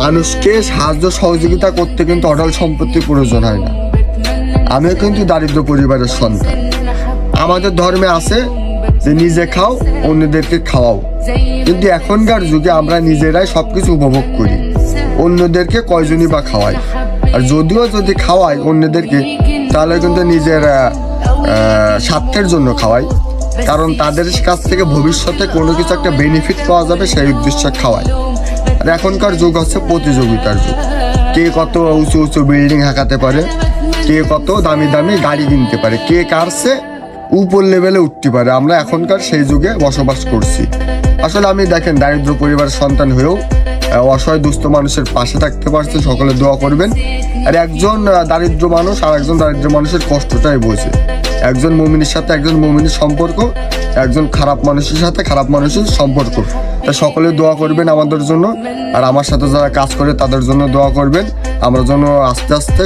মানুষকে সাহায্য সহযোগিতা করতে কিন্তু অঢাল সম্পত্তির প্রয়োজন হয় না। আমিও কিন্তু দারিদ্র পরিবারের সন্তান। আমাদের ধর্মে আছে যে নিজে খাও, অন্যদেরকে খাওয়াও, কিন্তু এখনকার যুগে আমরা নিজেরাই সবকিছু উপভোগ করি, অন্যদেরকে কয়জনই বা খাওয়াই। আর যদিও যদি খাওয়াই অন্যদেরকে, তাহলে কিন্তু নিজের স্বার্থের জন্য খাওয়াই, কারণ তাদের কাছ থেকে ভবিষ্যতে কোনো কিছু একটা বেনিফিট পাওয়া যাবে সেই উদ্দেশ্যে খাওয়াই। আর এখনকার যুগ হচ্ছে প্রতিযোগিতার যুগ। কে কত উঁচু উঁচু বিল্ডিং হাঁকাতে পারে, কে কত দামি দামি গাড়ি কিনতে পারে, কে কারছে উপর লেভেলে উঠতে পারে। আমরা এখনকার সেই যুগে বসবাস করছি। আসলে আমি দেখেন দারিদ্র পরিবারের সন্তান হয়েও অসহায় দুস্থ মানুষের পাশে থাকতে পারছে। সকলে দোয়া করবেন। আর একজন দারিদ্র মানুষ আর একজন দারিদ্র মানুষের কষ্টটাই বোঝে। একজন মুমিনের সাথে একজন মুমিনের সম্পর্ক, একজন খারাপ মানুষের সাথে খারাপ মানুষের সম্পর্ক। তাই সকলে দোয়া করবেন আমাদের জন্য, আর আমার সাথে যারা কাজ করে তাদের জন্য দোয়া করবেন। আমরা যেন আস্তে আস্তে